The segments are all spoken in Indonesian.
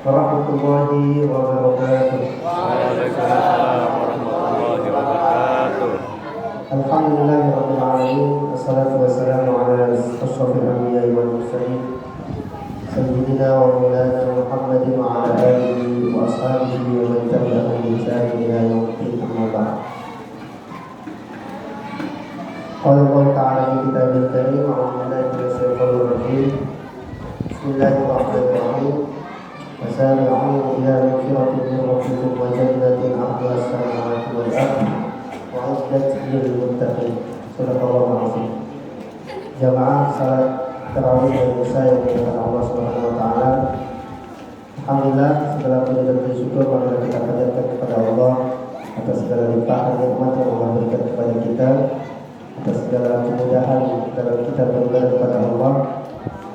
warahmatullahi wabarakatuh. Waalaikumsalam warahmatullahi wabarakatuh. Alhamdulillahirabbil alamin, wassalatu wassalamu ala asyrofil anbiya'i wal mursalin sayyidina wa maulana Muhammadin wa ala alihi wa ashabihi wa man tabi'ahum bi ihsan ila yaumil amma ba'd. Qala Allah ta'ala fi kitabil karim, a'udzu billahi minasy syaithanir rajim. Bismillahirrahmanirrahim. Wasari'u ila maghfiratin min rabbikum wa jannatin 'arduha as-samawati wal ardh wa'iddat lil muttaqin. Shadaqallahu al-'azim. Jamaah salat tarawih dan isya yang dimuliakan Allah Subhanahu wa taala. Alhamdulillah, segala puji dan syukur marilah kita panjatkan kepada Allah atas segala limpahan nikmat yang Allah berikan kepada kita, atas segala kemudahan dalam kita beribadah kepada Allah.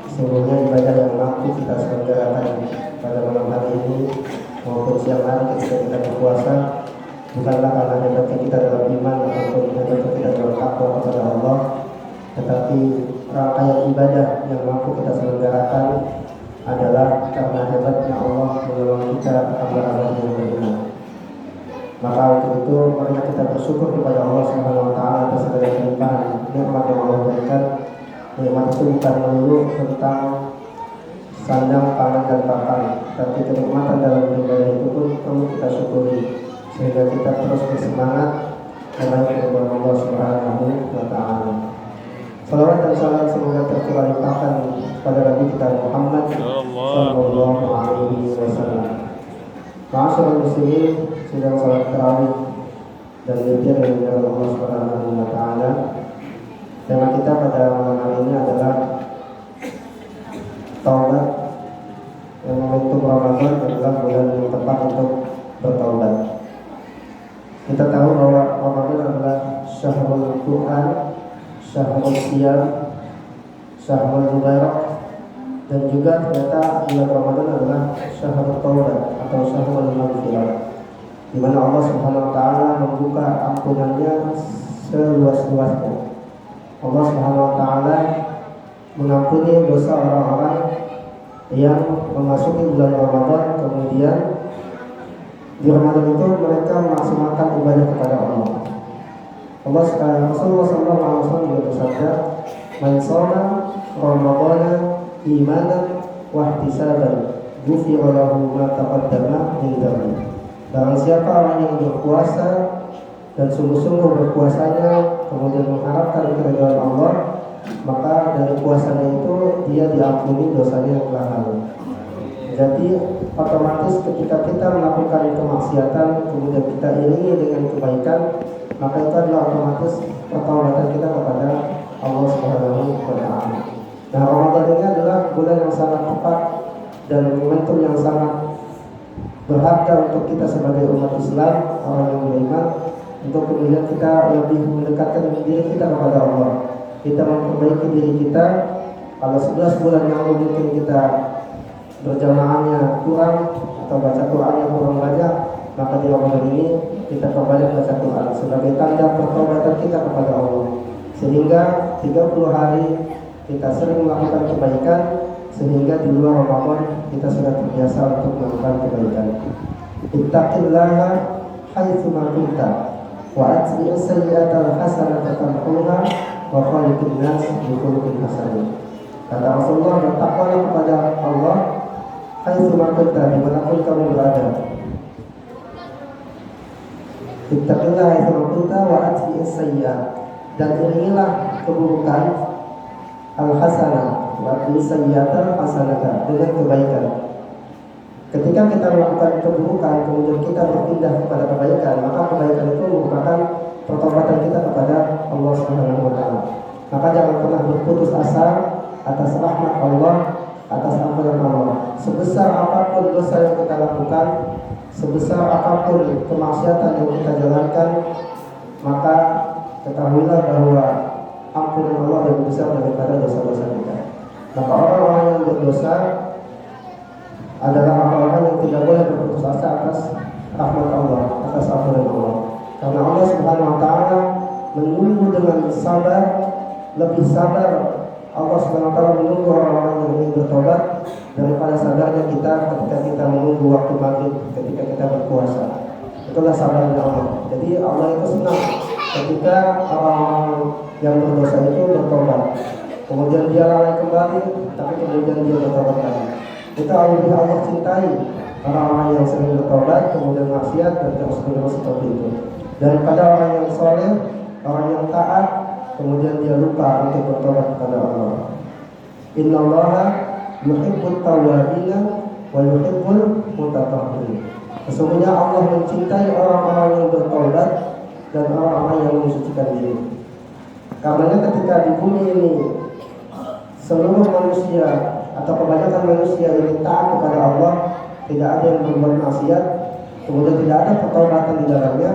Sesungguhnya ibadah yang mampu kita selenggarakan pada malam hari ini maupun siang hari ketika kita berpuasa bukanlah karena hebatnya kita dalam iman ataupun hebatnya kita dalam takwa kepada Allah, tetapi rangkaian ibadah yang mampu kita selenggarakan adalah karena hebatnya Allah menolong kita hamba-hamba yang beriman. Maka untuk itu marilah kita bersyukur kepada Allah Subhanahu wa taala atas segala limpahan nikmat yang Allah berikan. Nikmat itu bukan melulu tentang sandang, pangan, dan papan, tapi kenikmatan dalam beribadah itu pun perlu kita syukuri sehingga kita terus bersemangat meraih keridhaan Allah Subhanahu wa taala. Salawat dan salam semoga tercurah limpahkan kepada Nabi kita Muhammad sallallahu alaihi wasallam. Ma'asyiral muslimin, sidang salat tarawih dan witir yang dimuliakan Allah Subhanahu wa taala. Tema kita pada malam hari ini adalah taubat. Yang momentum Ramadan adalah bulan yang tepat untuk bertaubat. Kita tahu bahwa Ramadan adalah syahrul Quran, syahrul Siyam, syahrul Mubarak, dan juga ternyata bulan Ramadan adalah syahrul Taubat atau syahrul Maghfirah, di mana Allah Subhanahu wa taala membuka ampunannya seluas-luasnya. Allah Subhanahu wa taala mengampuni dosa orang-orang yang memasuki bulan Ramadan, kemudian di Ramadan itu mereka memaksimalkan ibadah kepada Allah. Rasulullah SAW juga bersabda, "Man shoma Ramadhana imanan wa ihtisaban, ghufira lahu ma taqaddama min dhanbi." Barang siapa orang yang berpuasa dan sungguh-sungguh berpuasanya kemudian mengharapkan keridhaan Allah, maka dari puasanya itu dia diampuni dosanya yang telah lalu. Jadi otomatis ketika kita melakukan kemaksiatan kemudian kita iringi dengan kebaikan, maka itu adalah otomatis pertobatan kita kepada Allah Subhanahu wa taala. Nah, Ramadan ini adalah bulan yang sangat tepat dan momentum yang sangat berharga untuk kita sebagai umat Islam, orang yang beriman, untuk kemudian kita lebih mendekatkan diri kita kepada Allah. Kita memperbaiki diri kita. Kalau 11 bulan yang lalu mungkin kita berjamaahnya kurang atau baca Qurannya kurang banyak, maka di Ramadan ini kita perbanyak baca Quran sebagai tanda pertobatan kita kepada Allah. Sehingga 30 hari kita sering melakukan kebaikan, sehingga di luar Ramadan kita sudah terbiasa untuk melakukan kebaikan. Ittaqillaha haitsu ma kunta wa atbi'is sayyi'atal hasanata tamhuha wa khaliqin nas bi khuluqin hasan. Kata Rasulullah, bertakwalah kepada Allah haitsu ma kunta, dimanapun kamu berada. Ittaqillaha haitsu ma kunta wa atbi'is sayyi'at, dan iringilah keburukan al-hasanah wa atbi'is sayyi'atal hasanata, dengan kebaikan. Ketika kita melakukan keburukan kemudian kita berpindah kepada kebaikan, maka kebaikan itu merupakan pertobatan kita kepada Allah Subhanahu wa taala. Maka jangan pernah berputus asa atas rahmat Allah, atas ampunan Allah. Sebesar apapun dosa yang kita lakukan, sebesar apapun kemaksiatan yang kita jalankan, maka ketahuilah bahwa ampunan Allah lebih besar daripada dosa-dosa kita. Maka orang-orang yang berdosa adalah orang-orang yang tidak boleh berputus asa atas rahmat Allah, atas ampunan Allah. Karena Allah Subhanahu wa taala menunggu dengan sabar, lebih sabar Allah SWT menunggu orang-orang yang ingin bertobat daripada sabarnya kita ketika kita menunggu waktu maghrib ketika kita berpuasa. Itulah sabarnya Allah. Jadi Allah itu senang ketika orang-orang yang berdosa itu bertobat, kemudian dia lalai kembali, tapi kemudian dia bertobat lagi. Itu Allah cintai orang-orang yang sering bertobat kemudian maksiat dan terus-menerus seperti itu, daripada orang yang soleh, orang yang taat, kemudian dia lupa untuk bertobat kepada Allah. Innallaha yuhibbut tawwabina wa yuhibbul mutatahhirin. Sesungguhnya Allah mencintai orang-orang yang bertobat dan orang-orang yang mensucikan diri. Karena ketika di bumi ini seluruh manusia atau kebanyakan manusia ini taat kepada Allah, tidak ada yang berbuat maksiat, kemudian tidak ada pertobatan di dalamnya,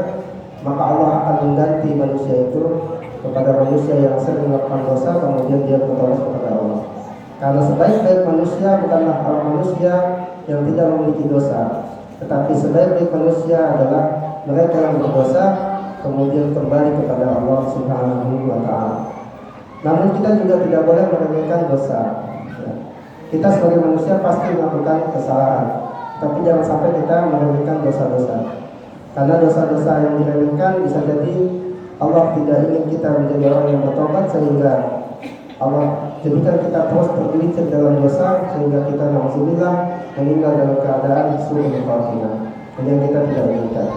maka Allah akan mengganti manusia itu kepada manusia yang sering melakukan dosa, kemudian dia bertobat kepada Allah. Karena sebaik-baik manusia bukanlah orang manusia yang tidak memiliki dosa, tetapi sebaik-baik manusia adalah mereka yang berdosa kemudian kembali kepada Allah Subhanahu wa Ta'ala. Namun kita juga tidak boleh meremehkan dosa. Kita sebagai manusia pasti melakukan kesalahan, tapi jangan sampai kita meremehkan dosa-dosa. Karena dosa-dosa yang diremehkan bisa jadi Allah tidak ingin kita menjadi orang yang bertobat, sehingga Allah jadikan kita terus tergelincir dalam dosa, sehingga kita na'udzubillah meninggal dalam keadaan su'ul khatimah, yang kita tidak inginkan.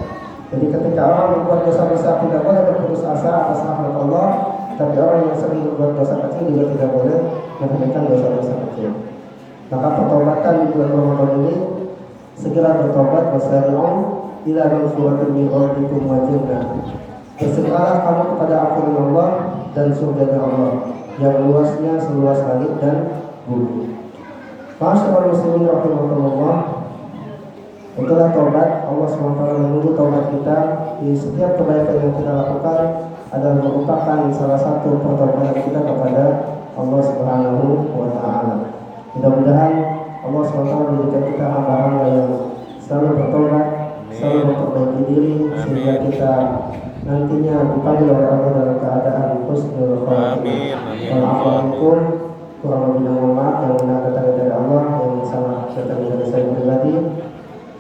Jadi ketika orang berbuat dosa-dosa tidak boleh berputus asa atas rahmat Allah, tapi orang yang sering berbuat dosa kecil juga tidak boleh meremehkan dosa-dosa kecil. Maka pertobatan di bulan Ramadan ini, segera bertobat, wasari'u ila maghfiratin min rabbikum wa jannah. Bersegeralah kamu kepada ampunan Allah dan surga Allah yang luasnya seluas langit dan bumi. Ma'asyiral muslimin rahimakumullah, itulah taubat. Allah SWT menunggu taubat kita. Di setiap kebaikan yang kita lakukan adalah merupakan salah satu pertobatan kita kepada Allah Subhanahu wa Ta'ala. Mudah-mudahan Allah SWT menjadikan kita hamba-hamba yang selalu bertobat, selalu memperbaiki diri, sehingga kita nantinya dipanggil oleh Allah dalam keadaan husnul khatimah. Waalaikumsalam warahmatullahi wabarakatuh. Yang benar datang dari Allah, yang salah datang dari saya pribadi.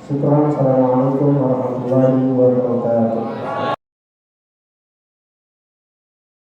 Syukran. Assalamualaikum warahmatullahi wabarakatuh.